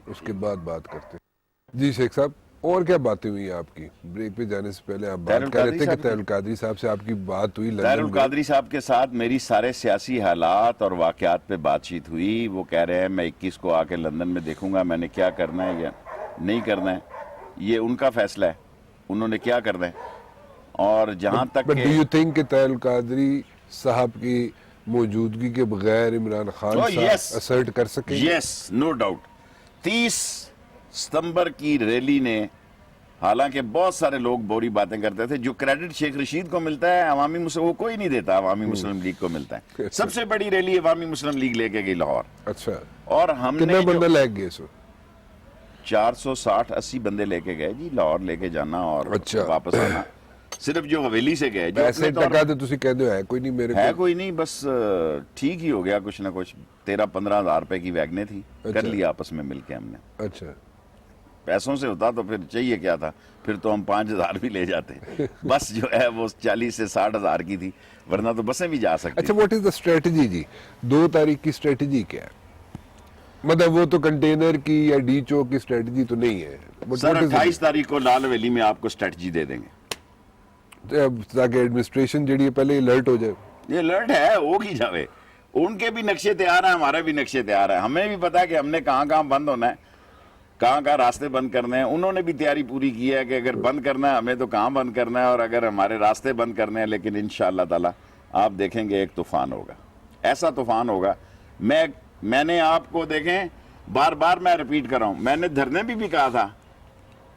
اس کے بعد بات کرتے ہیں. جی شیخ صاحب، اور کیا باتیں ہوئی آپ کی بریک پہ جانے سے پہلے؟ آپ بات کر رہے تھے کہ طاہر القادری صاحب سے آپ کی بات ہوئی طاہر لندن میں. القادری صاحب کے ساتھ میری سارے سیاسی حالات اور واقعات پہ بات چیت ہوئی. وہ کہہ رہے ہیں میں 21 کو آ کے لندن میں دیکھوں گا میں نے کیا کرنا ہے یا نہیں کرنا ہے. یہ ان کا فیصلہ ہے، انہوں نے کیا کرنا ہے. اور جہاں تک بٹ ڈو یو تھنک کہ طاہر القادری صاحب کی موجودگی کے بغیر عمران خان صاحب اسرٹ کر سکیں؟ یس، نو ڈاؤٹ. 30 ستمبر کی ریلی نے، حالانکہ بہت سارے لوگ بوری باتیں کرتے تھے، جو کریڈٹ شیخ رشید کو ملتا ہے عوامی مسلم وہ کوئی نہیں دیتا، عوامی مسلم لیگ کو ملتا ہے. سب سے بڑی ریلی عوامی مسلم لیگ لے کے گئی لاہور. اچھا، اور ہم نے کتنے بندے لے گئے سو؟ 460-80 بندے لے کے گئے جی. لاہور لے کے جانا اور واپس آنا. صرف جو حویلی سے گئے جو ایسے ٹکا تو تسی کہہ دو ہے کوئی نہیں میرے ہے کوئی نہیں، بس ٹھیک ہی ہو گیا کچھ نہ کچھ. 13-15 ہزار روپے کی ویگنیں تھی، کر لیا آپس میں مل کے ہم نے. اچھا، پیسوں سے ہوتا تو پھر چاہیے کیا تھا، پھر تو ہم 5,000 بھی لے جاتے. بس جو ہے وہ 40 سے 60 ہزار کی تھی، ورنہ تو بسیں بھی جا سکتی. اچھا، واٹ از دا اسٹریٹجی جی؟ 2 تاریخ کی اسٹریٹجی کیا ہے؟ مطلب وہ تو کنٹینر کی یا ڈی چو کی اسٹریٹجی تو نہیں ہے. سر 28 تاریخ کو لال حویلی میں آپ کو اسٹریٹجی دے دیں گے تاکہ ایڈمنسٹریشن جڑی ہے پہلے الرٹ ہو جائے. یہ الرٹ ہے، ہوگی جاوے. ان کے بھی نقشے تیار ہیں، ہمارے بھی نقشے تیار ہیں. ہمیں بھی پتا ہے کہ ہم نے کہاں کہاں بند ہونا ہے، کہاں کہاں راستے بند کرنے ہیں. انہوں نے بھی تیاری پوری کی ہے کہ اگر بند کرنا ہے ہمیں تو کہاں بند کرنا ہے اور اگر ہمارے راستے بند کرنے ہیں. لیکن انشاءاللہ تعالی آپ دیکھیں گے ایک طوفان ہوگا، ایسا طوفان ہوگا. میں نے آپ کو دیکھیں، بار بار میں ریپیٹ کر رہا ہوں، میں نے دھرنے بھی کہا تھا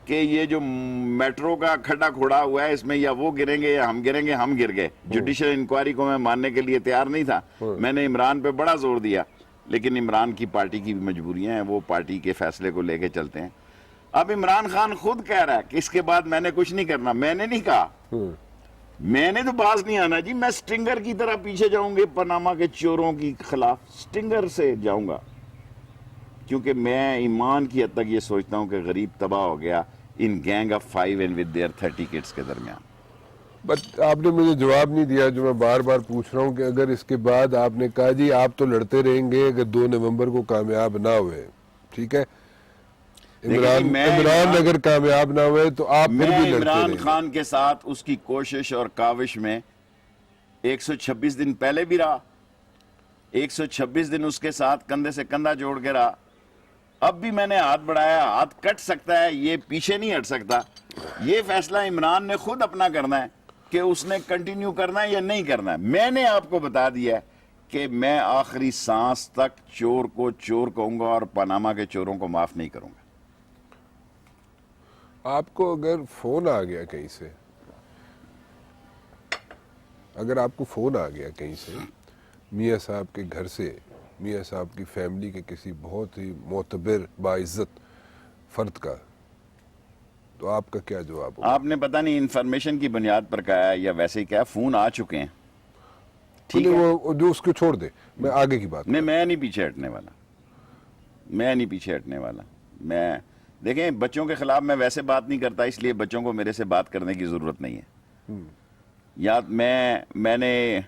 کہ یہ جو میٹرو کا کھڈا کھوڑا ہوا ہے اس میں یا وہ گریں گے یا ہم گریں گے. ہم گر گئے. جوڈیشل انکوائری کو میں ماننے کے لیے تیار نہیں تھا. میں نے عمران پہ بڑا زور دیا، لیکن عمران کی پارٹی کی بھی مجبوریاں ہیں، وہ پارٹی کے فیصلے کو لے کے چلتے ہیں. اب عمران خان خود کہہ رہا ہے کہ اس کے بعد میں نے کچھ نہیں کرنا. میں نے نہیں کہا، میں نے تو باز نہیں آنا جی. میں سٹنگر کی طرح پیچھے جاؤں گے پاناما کے چوروں کی خلاف، سٹنگر سے جاؤں گا. کیونکہ میں ایمان کی حد تک یہ سوچتا ہوں کہ غریب تباہ ہو گیا ان gang of 5 and with their 30 kids کے درمیان. بٹ آپ نے مجھے جواب نہیں دیا جو میں بار بار پوچھ رہا ہوں کہ اگر اس کے بعد آپ نے کہا جی آپ تو لڑتے رہیں گے اگر 2 نومبر کو کامیاب نہ ہوئے، ٹھیک ہے، عمران اگر کامیاب نہ ہوئے تو آپ پھر بھی لڑتے رہیں عمران گے. خان کے ساتھ اس کی کوشش اور کاوش میں 126 دن پہلے بھی رہا، 126 دن اس کے ساتھ کندھے سے کندھا جوڑ کے رہا. اب بھی میں نے ہاتھ بڑھایا، ہاتھ کٹ سکتا ہے، یہ پیچھے نہیں ہٹ سکتا. یہ فیصلہ عمران نے خود اپنا کرنا ہے کہ اس نے کنٹینیو کرنا ہے یا نہیں کرنا ہے. میں نے آپ کو بتا دیا ہے کہ میں آخری سانس تک چور کو چور کہوں گا اور پاناما کے چوروں کو معاف نہیں کروں گا. آپ کو اگر فون آ گیا کہیں سے، اگر آپ کو فون آ گیا کہیں سے میاں صاحب کے گھر سے، میاں صاحب کی فیملی کے کسی بہت ہی معتبر باعزت فرد کا، تو آپ کا کیا جواب ہوگا؟ آپ نے پتہ نہیں انفارمیشن کی بنیاد پر کہا ہے یا ویسے ہی کہا، فون آ چکے ہیں، ٹھیک ہے، وہ جو اس کو چھوڑ دے، میں آگے کی بات میں نہیں پیچھے ہٹنے والا، میں نہیں پیچھے ہٹنے والا۔ میں دیکھیں بچوں کے خلاف میں ویسے بات نہیں کرتا، اس لیے بچوں کو میرے سے بات کرنے کی ضرورت نہیں ہے۔ یا میں نے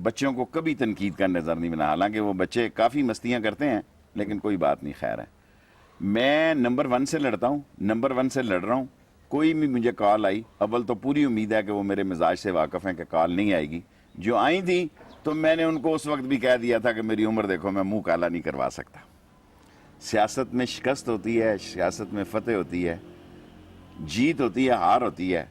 بچوں کو کبھی تنقید کا نظر نہیں بنا، حالانکہ وہ بچے کافی مستیاں کرتے ہیں، لیکن کوئی بات نہیں، خیر ہے۔ میں نمبر 1 سے لڑتا ہوں، نمبر 1 سے لڑ رہا ہوں۔ کوئی بھی مجھے کال آئی، اول تو پوری امید ہے کہ وہ میرے مزاج سے واقف ہیں کہ کال نہیں آئے گی، جو آئی تھی تو میں نے ان کو اس وقت بھی کہہ دیا تھا کہ میری عمر دیکھو، میں منہ کالا نہیں کروا سکتا۔ سیاست میں شکست ہوتی ہے، سیاست میں فتح ہوتی ہے، جیت ہوتی ہے، ہار ہوتی ہے۔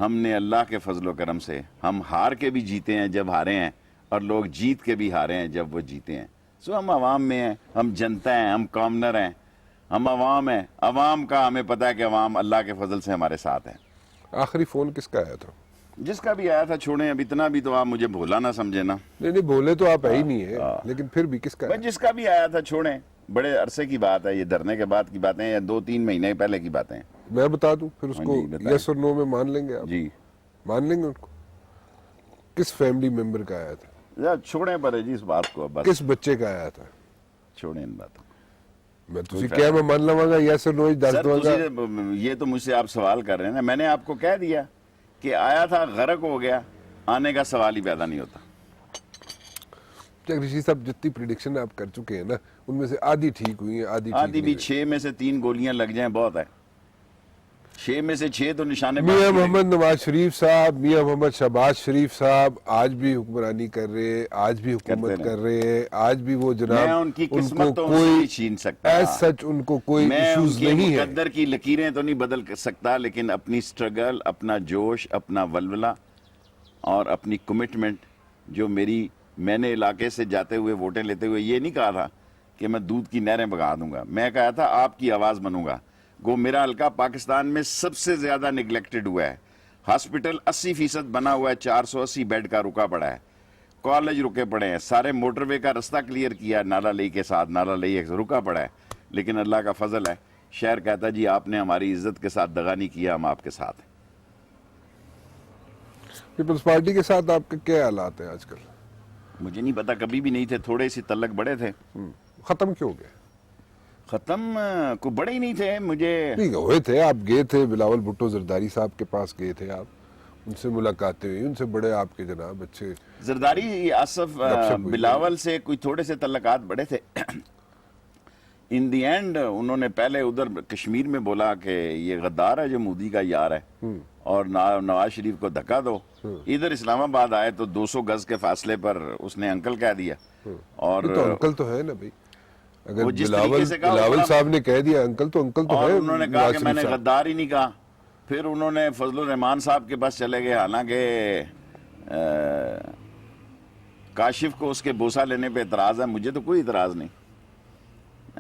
ہم نے اللہ کے فضل و کرم سے ہم ہار کے بھی جیتے ہیں جب ہارے ہیں، اور لوگ جیت کے بھی ہارے ہیں جب وہ جیتے ہیں۔ سو ہم عوام میں ہیں، ہم جنتا ہیں، ہم کامنر ہیں، ہم عوام ہیں۔ عوام کا ہمیں پتہ ہے کہ عوام اللہ کے فضل سے ہمارے ساتھ ہے۔ آخری فون کس کا آیا تھا؟ جس کا بھی آیا تھا چھوڑیں، اب اتنا بھی تو آپ مجھے بھولا نہ سمجھے نا۔ نہیں بولے تو آپ ہے ہی نہیں ہے، لیکن پھر بھی کس کا بھائی جس کا بھی آیا تھا چھوڑیں، بڑے عرصے کی بات ہے، یہ دھرنے کے بعد کی باتیں ہیں یا 2-3 مہینے پہلے کی باتیں ہیں۔ میں بتا دوں پھر اس کو جی بتائیں۔ یس اور نو میں مان لیں گے آپ؟ جی مان لیں گے ان کو؟ کس فیملی ممبر کا آیا تھا؟ یا چھوڑیں پر جی اس بات کو، بس کس بچے کا آیا تھا؟ چھوڑیں ان باتوں کو۔ میں تسی کیا میں مان لواں گا یس اور نو ہی دس سر دوں گا؟ یہ تو مجھ سے آپ سوال کر رہے ہیں نا، میں نے آپ کو کہہ دیا کہ آیا تھا، غرق ہو گیا، آنے کا سوال ہی پیدا نہیں ہوتا۔ رشید صاحب جتنی پریڈکشن آپ کر چکے ہیں نا، ان میں سے آدھی ٹھیک ہوئی ہیں، آدھی ٹھیک آدھی بھی نہیں 6 میں سے 3 گولیاں لگ جائیں بہت ہے، 6 میں سے 6 تو نشانے ہوئی۔ میاں محمد نواز شریف صاحب، میاں محمد شہباز شریف صاحب آج بھی حکمرانی کر رہے ہیں، آج بھی حکومت کرتے رہے۔ کر رہے ہیں، آج بھی وہ میں جناب ان کی ان کو قسمت تو ان سے کوئی نہیں چھین سکتا، ایز سچ ان کو کوئی میں ان ایشوز کے نہیں ہے۔ مقدر کی لکیریں تو نہیں بدل سکتا، لیکن اپنی سٹرگل، اپنا جوش، اپنا ولولہ اور اپنی کمٹمنٹ جو میں نے علاقے سے جاتے ہوئے ووٹیں لیتے ہوئے یہ نہیں کہا تھا کہ میں دودھ کی نہریں بگا دوں گا، میں کہا تھا آپ کی آواز بنوں گا۔ گو میرا حلقہ پاکستان میں سب سے زیادہ نگلیکٹڈ ہوا ہے، ہاسپٹل 80% بنا ہوا ہے، 480 بیڈ کا رکا پڑا ہے، کالج رکے پڑے ہیں، سارے موٹر وے کا رستہ کلیئر کیا، نالا لئی کے ساتھ، نالا لئی ایک رکا پڑا ہے، لیکن اللہ کا فضل ہے، شہر کہتا جی آپ نے ہماری عزت کے ساتھ دغا نہیں کیا، ہم آپ کے ساتھ ہیں۔ پیپلز پارٹی کے ساتھ آپ کے کیا حالات ہیں آج کل؟ مجھے نہیں پتا، کبھی بھی نہیں تھے، تھوڑے سی تعلق بڑے تھے۔ ختم کیوں گئے؟ ختم کو بڑے ہی نہیں تھے، مجھے نہیں ہوئے تھے، آپ گئے تھے بلاول بھٹو زرداری صاحب کے پاس گئے تھے، آپ ان سے ملاقاتیں ہوئی، ان سے بڑے آپ کے جناب اچھے زرداری آصف بلاول سے کوئی تھوڑے سے تعلقات بڑے تھے۔ ان دی اینڈ انہوں نے پہلے ادھر کشمیر میں بولا کہ یہ غدار ہے جو مودی کا یار ہے اور نواز شریف کو دھکا دو، ادھر اسلام آباد آئے تو 200 گز کے فاصلے پر اس نے انکل کہہ دیا، اور یہ تو انکل تو ہے نا بھائی، اگر وہ جس طریقے سے کہا بلاول صاحب نے کہہ دیا انکل تو اور ہے۔ انہوں نے کہا کہ میں نے غدار ہی نہیں کہا، پھر انہوں نے فضل الرحمان صاحب کے پاس چلے گئے، حالانکہ کاشف کو اس کے بوسہ لینے پہ اعتراض ہے، مجھے تو کوئی اعتراض نہیں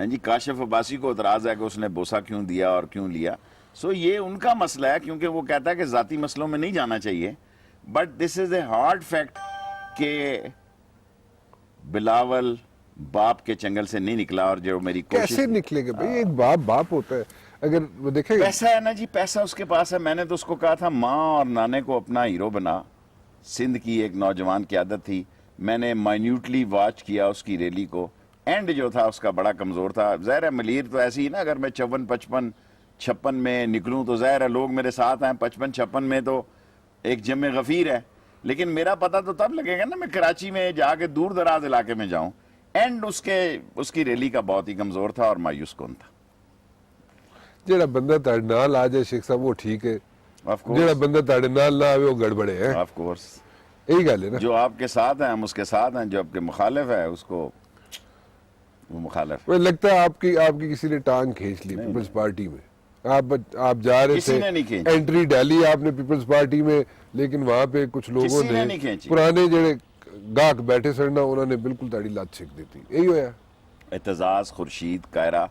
جی، کاشف عباسی کو اعتراض ہے کہ اس نے بوسہ کیوں دیا اور کیوں لیا، سو یہ ان کا مسئلہ ہے، کیونکہ وہ کہتا ہے کہ ذاتی مسئلوں میں نہیں جانا چاہیے، but this is a hard fact کہ بلاول باپ کے چنگل سے نہیں نکلا، اور جو میری کوشش کیسے نکلے گا بھائی، ایک باپ ہوتا ہے، اگر وہ دیکھیں پیسہ ہے نا جی، پیسہ اس کے پاس ہے، میں نے تو اس کو کہا تھا ماں اور نانے کو اپنا ہیرو بنا، سندھ کی ایک نوجوان قیادت تھی، میں نے مائنیوٹلی واچ کیا اس کی ریلی کو، اینڈ جو تھا اس کا بڑا کمزور تھا، ظاہر ہے ملیر تو ایسی ہی نا، اگر میں 54 55 56 میں نکلوں تو ظاہر ہے لوگ میرے ساتھ ہیں، 55 56 میں تو ایک جمع غفیر ہے، لیکن میرا پتہ تو تب لگے گا نا میں کراچی میں جا کے دور دراز علاقے میں جاؤں، اینڈ اس کی ریلی کا بہت ہی کمزور تھا اور مایوس کن تھا۔ جڑا بندہ تاڑے نال آ جائے شیخ صاحب وہ ٹھیک ہے، آف جڑا کورس، بندہ تاڑے نال نہ آوے وہ گڑبڑے ہیں، آف کورس، یہی گل ہے نا۔ جو آپ کے ساتھ ہیں ہم اس کے ساتھ ہیں، جو آپ کے مخالف ہے اس کو وہ مخالف ہے۔ مجھے لگتا ہے آپ کی کسی نے ٹانگ کھینچ لی پیپلز پارٹی میں، آپ جا رہے کسی تھے، نے نہیں کھینچی، انٹری ڈالی آپ نے پیپلز پارٹی میں، لیکن وہاں پہ کچھ لوگوں کسی نے نے نہیں کھینچی۔ پرانے جڑے گاہک بیٹھے سڑنا انہوں نے بالکل تاڑی لات چھک دی تھی، یہی ہوا۔ اعتزاز، خورشید کائرہ،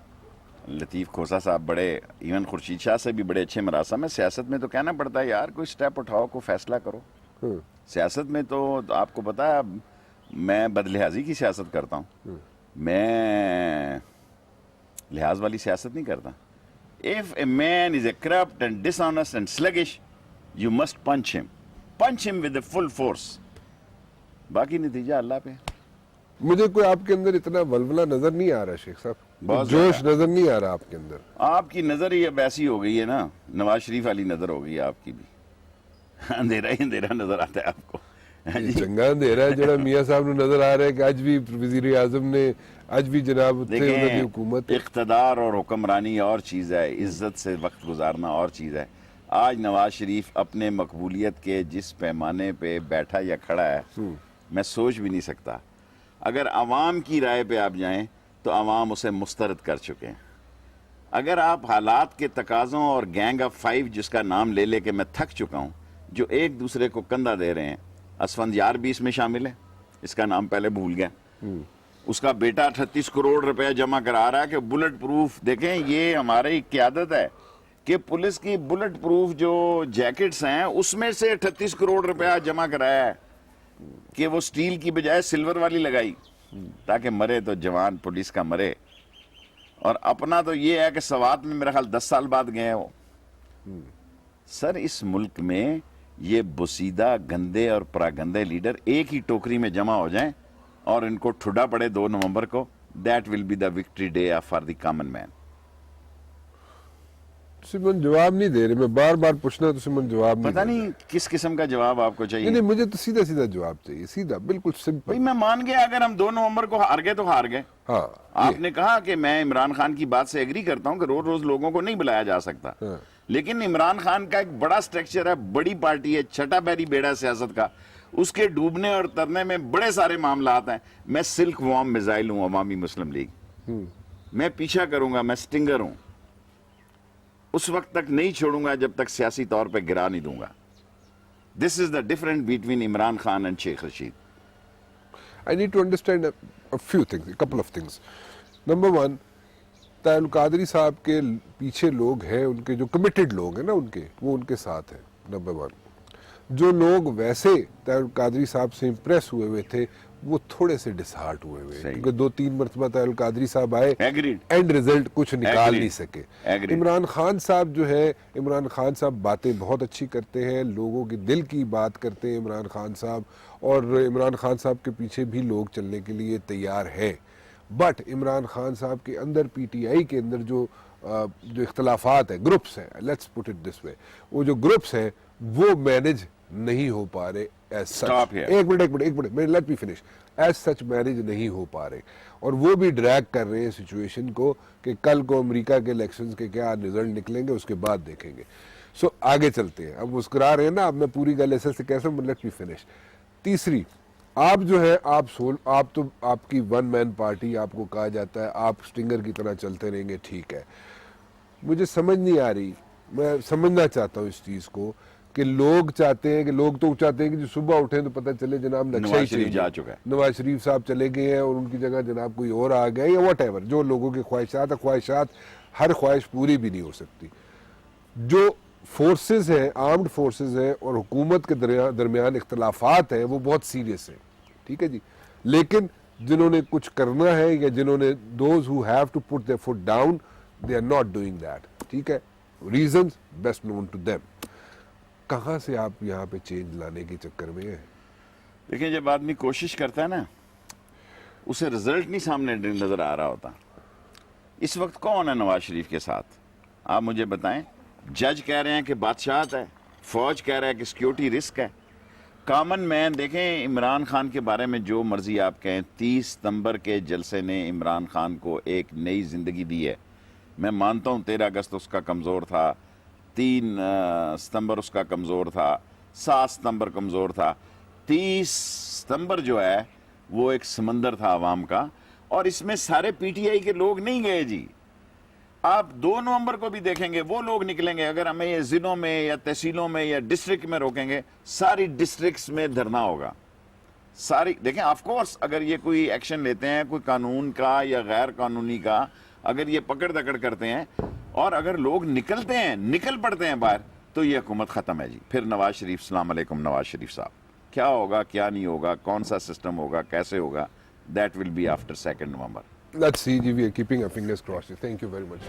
لطیف کھوسا صاحب بڑے، ایون خورشید شاہ سے بھی بڑے اچھے مراسم ہے، سیاست میں تو کہنا پڑتا ہے یار کوئی سٹیپ اٹھاؤ، کوئی فیصلہ کرو، سیاست میں تو آپ کو پتا ہے میں بدلحاظی کی سیاست کرتا ہوں، میں لحاظ والی سیاست نہیں کرتا. If a man is a corrupt and dishonest and sluggish, you must punch him. Punch him with the full force. باقی نتیجہ اللہ پہ. مجھے کوئی آپ کے اندر اتنا ولولہ نظر نہیں آ رہا شیخ صاحب, بہت جوش نظر نہیں آ رہا آپ کے اندر. آپ کی نظر ہی اب ایسی ہو گئی ہے نا, نواز شریف والی نظر ہو گئی ہے آپ کی بھی. اندھیرا ہی اندھیرا نظر آتا ہے آپ کو. چنگا اندھیرا ہے جڑا میاں صاحب نو نظر آ رہا ہے کہ آج بھی وزیر اعظم نے, آج بھی جناب اتنے انہوں کی حکومت. اقتدار اور حکمرانی اور چیز ہے, عزت سے وقت گزارنا اور چیز ہے. آج نواز شریف اپنے مقبولیت کے جس پیمانے پہ بیٹھا یا کھڑا ہے میں سوچ بھی نہیں سکتا. اگر عوام کی رائے پہ آپ جائیں تو عوام اسے مسترد کر چکے ہیں. اگر آپ حالات کے تقاضوں اور گینگ آف 5 جس کا نام لے لے کے میں تھک چکا ہوں, جو ایک دوسرے کو کندھا دے رہے ہیں, اسفندیار بھی اس میں شامل ہے, اس کا نام پہلے بھول گیا. اس کا بیٹا 38 کروڑ روپے جمع کرا رہا ہے کہ بلٹ پروف, دیکھیں یہ ہماری قیادت ہے کہ پولیس کی بلٹ پروف جو جیکٹس ہیں اس میں سے 38 کروڑ روپیہ جمع کرایا ہے کہ وہ سٹیل کی بجائے سلور والی لگائی تاکہ مرے تو جوان پولیس کا مرے. اور اپنا تو یہ ہے کہ سوات میں میرا خیال 10 سال بعد گئے ہو. سر اس ملک میں یہ بسیدہ گندے اور پراگندے لیڈر ایک ہی ٹوکری میں جمع ہو جائیں اور ان کو ٹھڈا پڑے 2 نومبر کو, that will be the victory day for the common man. سمن جواب نہیں دے رہے, میں بار بار پوچھنا تو سمن جواب نہیں. پتہ نہیں کس قسم کا جواب آپ کو چاہیے. نہیں, مجھے تو سیدھا سیدھا جواب چاہیے, سیدھا بالکل سمپل. بھائی میں مان گیا اگر ہم 2 نومبر کو ہار گئے تو ہار گئے. ہاں, آپ نے کہا کہ میں عمران خان کی بات سے ایگری کرتا ہوں کہ روز روز لوگوں کو نہیں بلایا جا سکتا, لیکن عمران خان کا ایک بڑا سٹرکچر ہے, بڑی پارٹی ہے, چھٹا پیری بیڑا سیاست کا, اس کے ڈوبنے اور ترنے میں بڑے سارے معاملات ہیں. میں سلک وارم میزائل ہوں عوامی مسلم لیگ, میں پیچھا کروں گا, میں سٹنگر ہوں, اس وقت تک نہیں چھوڑوں گا جب تک سیاسی طور پہ گرا نہیں دوں گا. This is the difference between Imran Khan and Sheikh Rashid. I need to understand a few things, a couple of things. Number one, Tahir al-Qadri صاحب کے پیچھے لوگ ہیں, ان کے جو کمیٹڈ لوگ ہیں نا ان کے, وہ ان کے ساتھ ہیں. نمبر ون, جو لوگ ویسے طاہر القادری صاحب سے امپریس ہوئے ہوئے تھے وہ تھوڑے سے ڈسہارٹ ہوئے ہوئے, کیونکہ 2-3 مرتبہ طاہر القادری صاحب آئے, اینڈ ریزلٹ کچھ نکال نہیں سکے. عمران خان صاحب جو ہے, عمران خان صاحب باتیں بہت اچھی کرتے ہیں, لوگوں کے دل کی بات کرتے ہیں عمران خان صاحب, اور عمران خان صاحب کے پیچھے بھی لوگ چلنے کے لیے تیار ہیں. بٹ عمران خان صاحب کے اندر, پی ٹی آئی کے اندر جو اختلافات ہیں, گروپس ہیں, لیٹس پٹ اٹ دس وے, وہ جو گروپس ہیں وہ مینج نہیں ہو پا رہے ایز سچ. ایک minute let me finish. As such manage نہیں ہو پا رہے, اور وہ بھی ڈریگ کر رہے ہیں سچویشن کو کہ کل کو امریکہ کے الیکشنز کے کیا رزلٹ نکلیں گے اس کے بعد دیکھیں گے. سو آگے چلتے ہیں. اب مسکرا رہے ہیں نا, اب میں پوری گل ایسے سے کیسے, لیٹ می فنش. تیسری, آپ جو ہے آپ تو آپ کی 1 مین پارٹی, آپ کو کہا جاتا ہے آپ سٹنگر کی طرح چلتے رہیں گے, ٹھیک ہے. مجھے سمجھ نہیں آ رہی, میں سمجھنا چاہتا ہوں اس چیز کو کہ لوگ چاہتے ہیں کہ جو صبح اٹھیں تو پتہ چلے جناب نقشہ ہی چینج جا چکا ہے, نواز شریف صاحب چلے گئے ہیں اور ان کی جگہ جناب کوئی اور آ گیا, یا واٹ ایور جو لوگوں کی خواہشات ہیں. خواہشات, ہر خواہش پوری بھی نہیں ہو سکتی. جو فورسز ہیں, آرمڈ فورسز ہیں, اور حکومت کے درمیان اختلافات ہیں وہ بہت سیریس ہیں, ٹھیک ہے جی. لیکن جنہوں نے کچھ کرنا ہے, یا جنہوں نے those who have to put their foot down, they are not doing that, ٹھیک ہے. Reasons best known to them. کہاں سے آپ یہاں پہ چینج لانے کے چکر میں ہیں؟ دیکھیں جب آدمی کوشش کرتا ہے نا, اسے رزلٹ نہیں سامنے نظر آ رہا ہوتا. اس وقت کون ہے نواز شریف کے ساتھ, آپ مجھے بتائیں. جج کہہ رہے ہیں کہ بادشاہت ہے, فوج کہہ رہا ہے کہ سیکیورٹی رسک ہے. کامن مین, دیکھیں عمران خان کے بارے میں جو مرضی آپ کہیں, 30 ستمبر کے جلسے نے عمران خان کو ایک نئی زندگی دی ہے. میں مانتا ہوں 13 اگست اس کا کمزور تھا, 3 ستمبر اس کا کمزور تھا, 7 ستمبر کمزور تھا. 30 ستمبر جو ہے وہ ایک سمندر تھا عوام کا, اور اس میں سارے پی ٹی آئی کے لوگ نہیں گئے جی. آپ 2 نومبر کو بھی دیکھیں گے وہ لوگ نکلیں گے. اگر ہمیں یہ ضلعوں میں یا تحصیلوں میں یا ڈسٹرکٹ میں روکیں گے, ساری ڈسٹرکٹس میں دھرنا ہوگا. ساری دیکھیں, آف کورس اگر یہ کوئی ایکشن لیتے ہیں, کوئی قانون کا یا غیر قانونی کا, اگر یہ پکڑ دکڑ کرتے ہیں اور اگر لوگ نکلتے ہیں, نکل پڑتے ہیں باہر, تو یہ حکومت ختم ہے جی. پھر نواز شریف, السلام علیکم نواز شریف صاحب. کیا ہوگا, کیا نہیں ہوگا, کون سا سسٹم ہوگا, کیسے ہوگا, that will be after 2 November. Let's see, we are keeping our fingers crossed. Thank you very much.